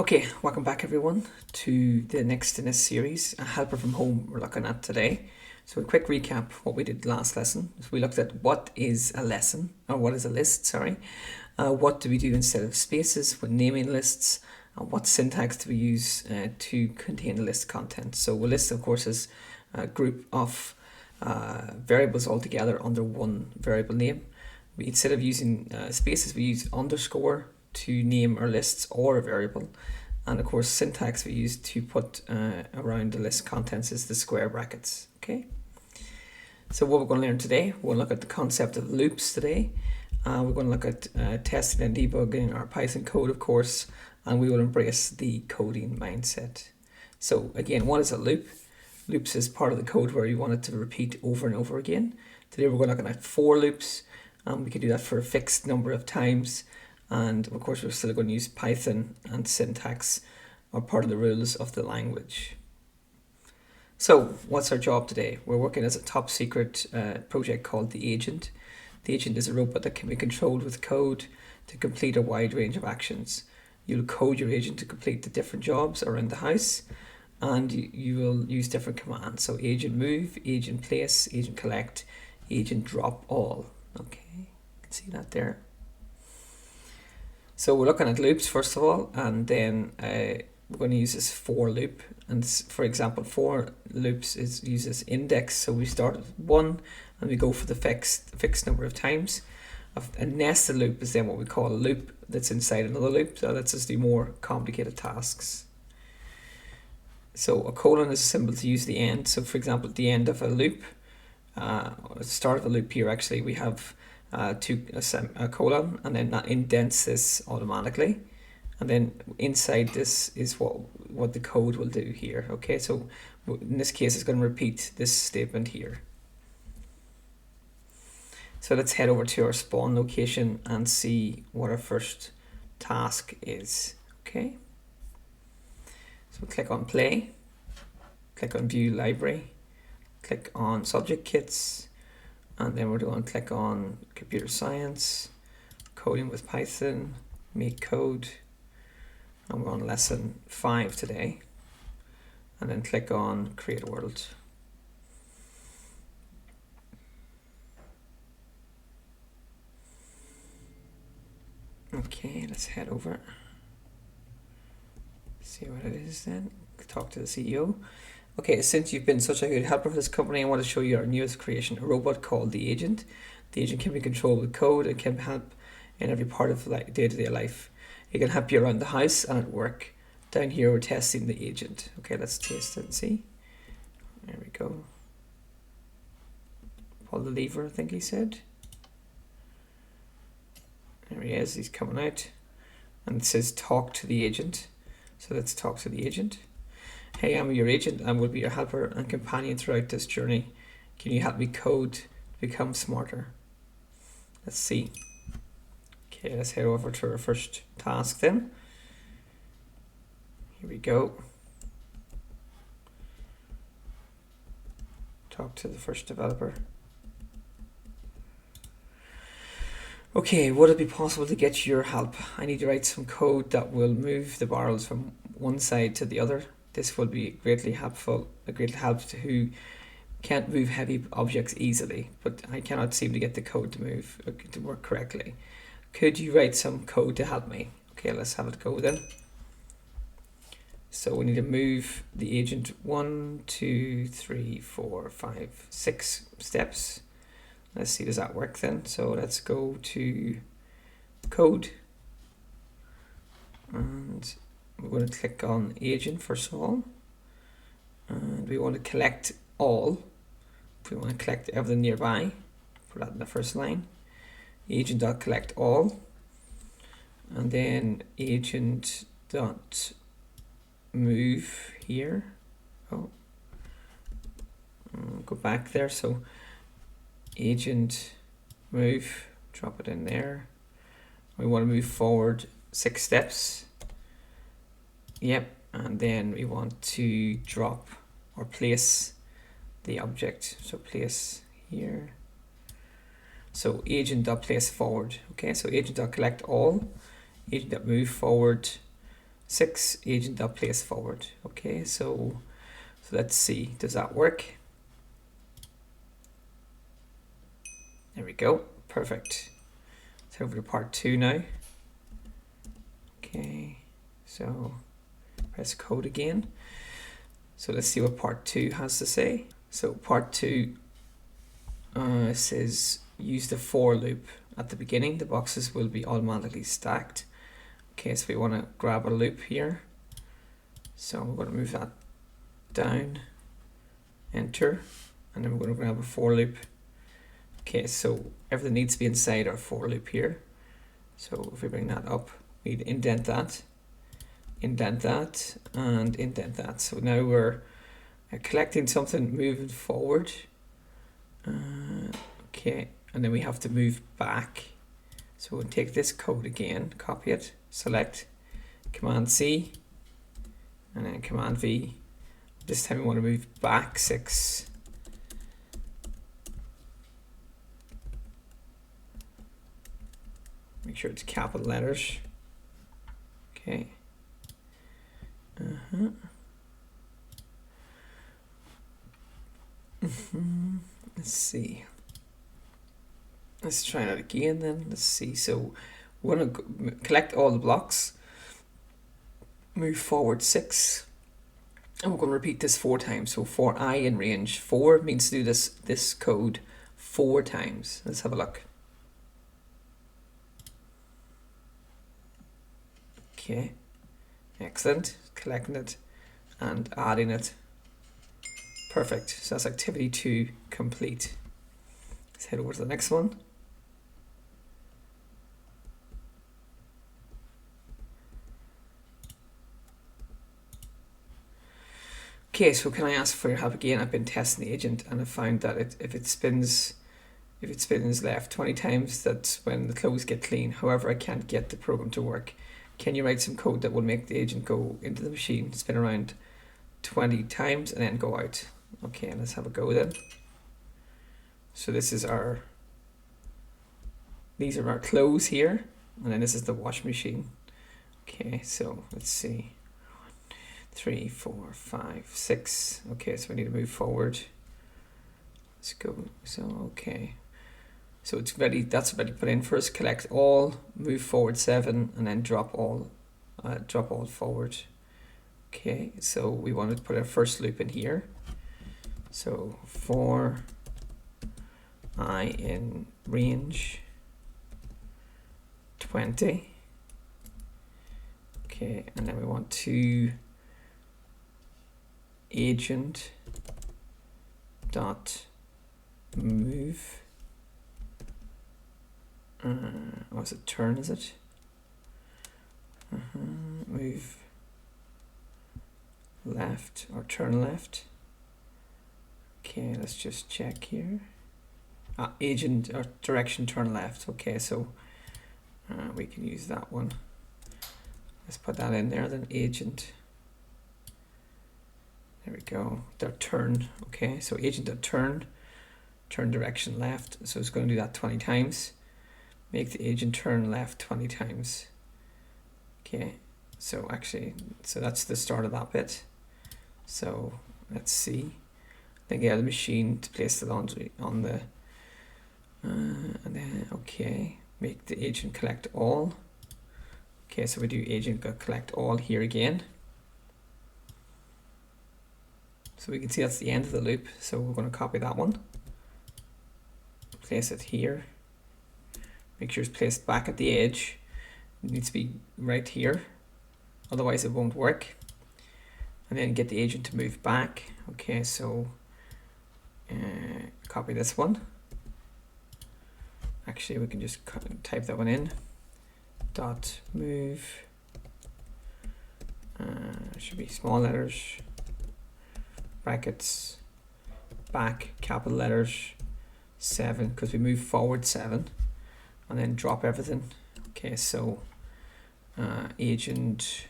Okay, welcome back everyone to the next in this series, A Helper from Home we're looking at today. So a quick recap what we did last lesson. So we looked at what is a lesson, or what is a list, sorry. What do we do instead of spaces when naming lists, and what syntax do we use to contain the list content. So a list, of course, is a group of variables all together under one variable name. Instead of using spaces, we use underscore to name our lists or a variable, and of course syntax we use to put around the list contents is the square brackets. Okay, so what we're going to learn today, we'll look at the concept of loops today. We're going to look at testing and debugging our Python code, of course, and we will embrace the coding mindset. So again, what is a loop? Loops is part of the code where you want it to repeat over and over again. Today we're going to look at for loops. We can do that for a fixed number of times. And of course, we're still going to use Python, and syntax are part of the rules of the language. So what's our job today? We're working as a top secret project called the Agent. The Agent is a robot that can be controlled with code to complete a wide range of actions. You'll code your agent to complete the different jobs around the house, and you will use different commands. So agent move, agent place, agent collect, agent drop all. Okay, you can see that there. So we're looking at loops first of all, and then we're going to use this for loop. And for example, for loops uses index. So we start with 1 and we go for the fixed number of times. A nested loop is then what we call a loop that's inside another loop. So lets us do more complicated tasks. So a colon is a symbol to use the end. So for example, at the end of a loop, at the start of a loop here, actually we have a colon, and then that indents this automatically, and then inside this is what the code will do here. Okay, so in this case it's going to repeat this statement here. So let's head over to our spawn location and see what our first task is. Okay, so click on play, click on view library, click on subject kits, and then we're going to click on computer science, coding with Python, make code, and we're on lesson 5 today, and then click on create a world. Okay, let's head over, see what it is then, talk to the CEO. Okay, since you've been such a good helper for this company, I want to show you our newest creation, a robot called the Agent. The Agent can be controlled with code and can help in every part of day-to-day life. It can help you around the house and at work. Down here we're testing the Agent. Okay, let's test it and see. There we go. Pull the lever, I think he said. There he is, he's coming out. And it says talk to the Agent. So let's talk to the Agent. Hey, I'm your agent and will be your helper and companion throughout this journey. Can you help me code to become smarter? Let's see. Okay, let's head over to our first task then. Here we go. Talk to the first developer. Okay, would it be possible to get your help? I need to write some code that will move the barrels from one side to the other. This will be greatly helpful, a great help to who can't move heavy objects easily, but I cannot seem to get the code to work correctly. Could you write some code to help me? Okay, let's have it go then. So we need to move the agent 1, 2, 3, 4, 5, 6 steps. Let's see, does that work then? So let's go to code, and we're going to click on agent first of all, and we want to collect all. If we want to collect everything nearby, put that in the first line. Agent.collect all, and then agent.move here. Oh, go back there. So agent move, drop it in there. We want to move forward 6 steps. Yep, and then we want to drop or place the object. So place here. So agent.place forward. Okay, so agent.collect all, agent.move forward 6 agent.place forward. Okay, so let's see, does that work? There we go, perfect. Let's over to part 2 now. Okay, so press code again. So let's see what part 2 has to say. So part 2 says use the for loop at the beginning. The boxes will be automatically stacked. Okay, so we want to grab a loop here. So we're going to move that down, enter, and then we're going to grab a for loop. Okay, so everything needs to be inside our for loop here. So if we bring that up, we'd indent that, and indent that. So now we're collecting something, moving forward. Okay, and then we have to move back. So we'll take this code again, copy it, select, Command C, and then Command V. This time we want to move back 6. Make sure it's capital letters. Okay. Let's see. Let's try that again then. Let's see. So we want to collect all the blocks, move forward 6, and we're going to repeat this 4 times. So for I in range 4 means to do this code 4 times. Let's have a look. Okay, excellent. Collecting it and adding it. Perfect. So that's activity 2 complete. Let's head over to the next one. Okay, so can I ask for your help again? I've been testing the agent and I found that if it spins left 20 times, that's when the clothes get clean. However, I can't get the program to work. Can you write some code that will make the agent go into the machine, spin around 20 times, and then go out? Okay, let's have a go then. So this is these are our clothes here, and then this is the wash machine. Okay, so let's see. 3, 4, 5, 6. Okay, so we need to move forward. Let's go. So okay. So it's ready, that's ready to put in first. Collect all, move forward 7, and then drop all forward. Okay, so we want to put our first loop in here. So for I in range 20. Okay, and then we want to agent dot move. What's it? Turn, is it? Move left or turn left. Okay, let's just check here. Agent or direction turn left. Okay, so we can use that one. Let's put that in there then. Agent. There we go. The turn. Okay, so agent dot turn direction left. So it's going to do that 20 times. Make the agent turn left 20 times. Okay, so actually, so that's the start of that bit. So let's see. Then get the machine to place the laundry on the, and then okay, make the agent collect all. Okay, so we do agent collect all here again. So we can see that's the end of the loop. So we're going to copy that one, place it here. Make sure it's placed back at the edge. It needs to be right here, otherwise it won't work. And then get the agent to move back. Okay, so copy this one. Actually, we can just type that one in. Dot move. Should be small letters. Brackets. Back, capital letters. 7, because we move forward 7. And then drop everything. Okay, so agent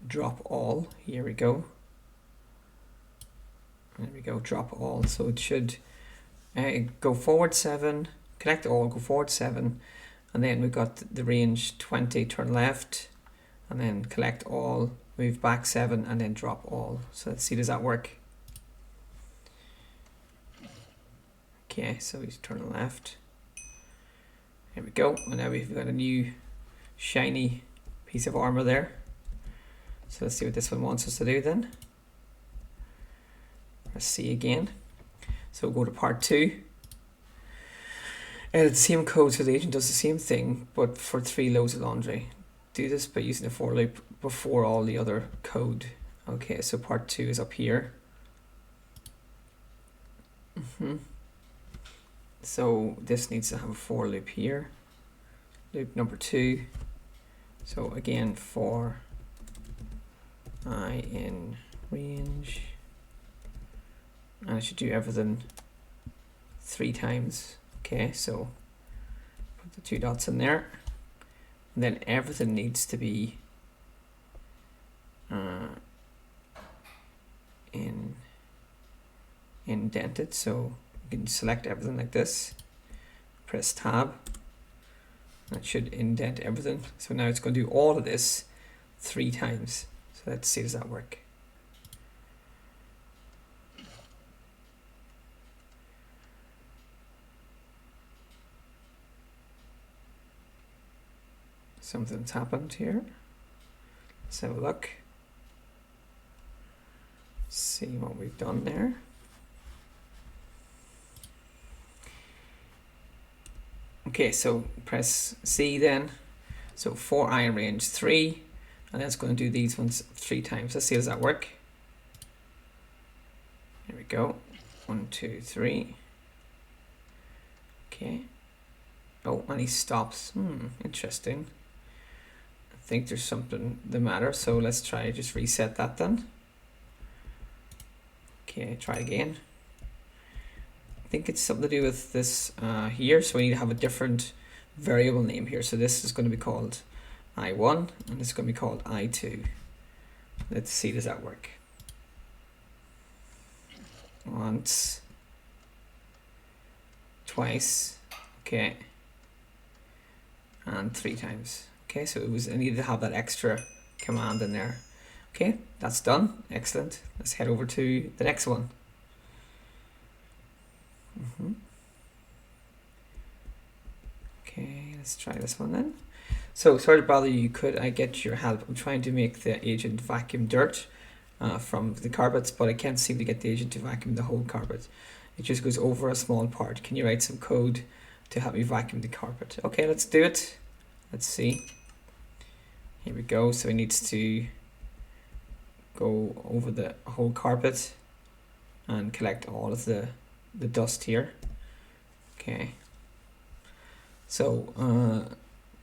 drop all. Here we go. There we go, drop all. So it should go forward 7, collect all, go forward 7, and then we've got the range 20, turn left, and then collect all, move back 7, and then drop all. So let's see, does that work? Okay, so we turn left. There we go. And now we've got a new shiny piece of armor there. So let's see what this one wants us to do then. Press C again. So we'll go to part 2. Edit the same code so the agent does the same thing, but for 3 loads of laundry. Do this by using the for loop before all the other code. Okay, so part 2 is up here. So this needs to have a for loop here. Loop number 2. So again, for I in range. And I should do everything 3 times. Okay, so put the 2 dots in there. And then everything needs to be indented. So you can select everything like this. Press tab. That should indent everything. So now it's going to do all of this 3 times. So let's see, does that work? Something's happened here. Let's have a look. See what we've done there. Okay, so press C then. So for I in range 3, and then it's going to do these ones 3 times. Let's see, does that work? Here we go. 1, 2, 3. Okay. Oh, and he stops. Interesting. I think there's something the matter, so let's try just reset that then. Okay, try again. I think it's something to do with this here, so we need to have a different variable name here. So this is going to be called I1, and this is going to be called I2. Let's see, does that work? Once, twice, okay, and 3 times. Okay, so I needed to have that extra command in there. Okay, that's done. Excellent. Let's head over to the next one. Okay, let's try this one then. So, sorry to bother you. Could I get your help? I'm trying to make the agent vacuum dirt from the carpets, but I can't seem to get the agent to vacuum the whole carpet. It just goes over a small part. Can you write some code to help me vacuum the carpet? Okay, let's do it. Let's see. Here we go. So it needs to go over the whole carpet and collect all of the dust here. Okay. So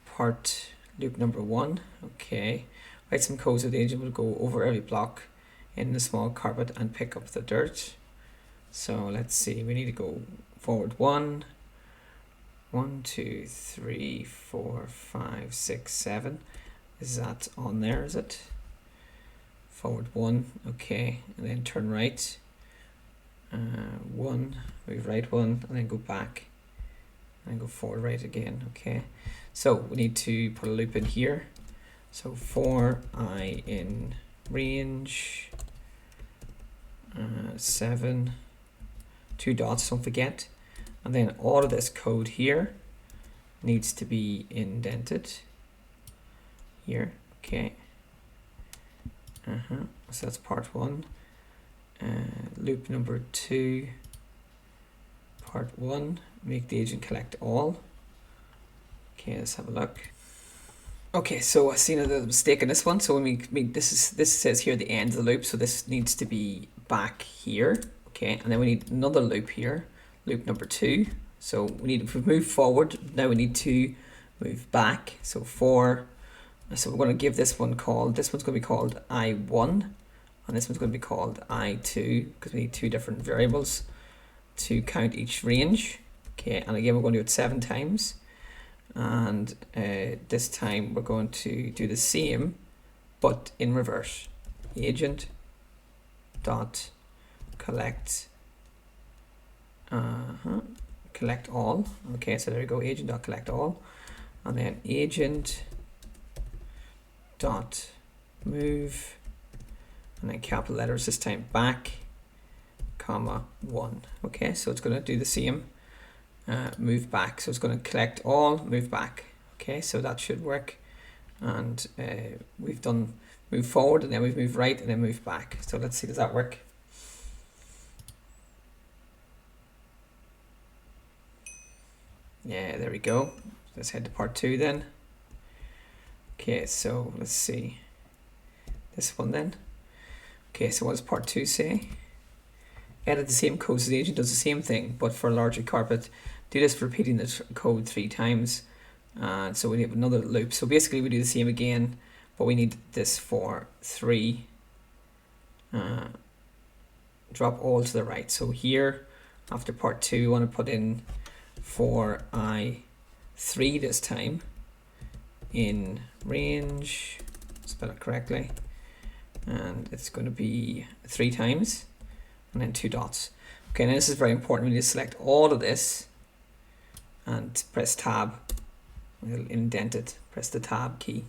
part loop number 1. Okay. Write some code so the agent will go over every block in the small carpet and pick up the dirt. So let's see. We need to go forward 1, 2, 3, 4, 5, 6, 7. Is that on there? Is it? Forward 1, okay, and then turn right. 1, move right 1, and then go back, and go forward right again. Okay, so we need to put a loop in here. So for I in range 7, 2 dots, don't forget, and then all of this code here needs to be indented here. Okay. So that's part 1. Loop number 2. Part 1. Make the agent collect all. Okay, let's have a look. Okay, so I seen a mistake in this one. So when this says here the end of the loop, so this needs to be back here. Okay, and then we need another loop here, loop number 2. So we need, if we move forward, now we need to move back. So we're going to give this one called, this one's going to be called I1, and this one's going to be called I2, because we need 2 different variables to count each range. Okay, and again we're going to do it 7 times, and this time we're going to do the same but in reverse. Agent dot collect collect all. Okay, so there we go, agent dot collect all, and then agent dot move, and then capital letters this time, back, comma 1. Okay, so it's going to do the same, move back. So it's going to collect all, move back. Okay, so that should work. And we've done move forward, and then we've moved right, and then move back. So let's see, does that work? Yeah, there we go. Let's head to part 2 then. Okay, so let's see this one then. Okay, so what does part 2 say? Edit the same code. So the agent does the same thing, but for a larger carpet. Do this for repeating the code 3 times. And so we have another loop. So basically we do the same again, but we need this for 3. Drop all to the right. So here, after part 2, we want to put in for I3 this time in range, spell it correctly, and it's going to be 3 times and then 2 dots. Okay, now this is very important. We need to select all of this and press tab. We'll indent it, press the tab key.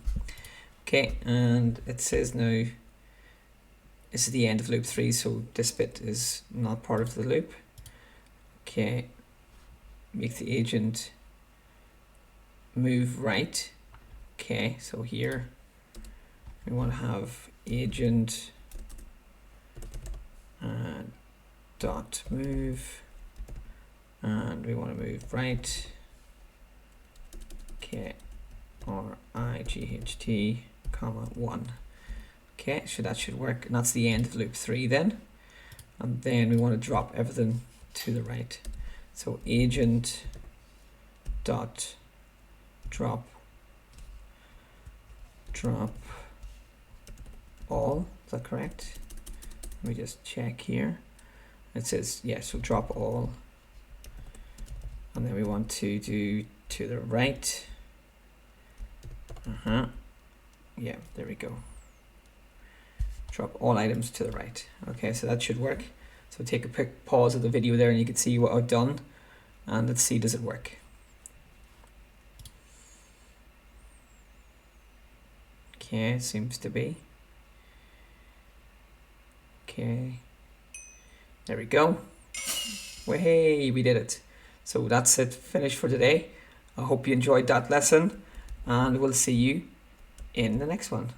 Okay, and it says now this is the end of loop 3, so this bit is not part of the loop. Okay, make the agent move right. Okay, so here we want to have agent dot move, and we want to move right. Okay, or IGHT, comma 1. Okay, so that should work, and that's the end of loop 3 then. And then we want to drop everything to the right. So agent dot drop all. Is that correct? Let me just check here. It says yes, so drop all. And then we want to do to the right. Yeah, there we go. Drop all items to the right. Okay, so that should work. So take a quick pause of the video there and you can see what I've done. And let's see, does it work? Okay, seems to be. Okay, there we go. Hey, we did it. So that's it, finished for today. I hope you enjoyed that lesson, and we'll see you in the next one.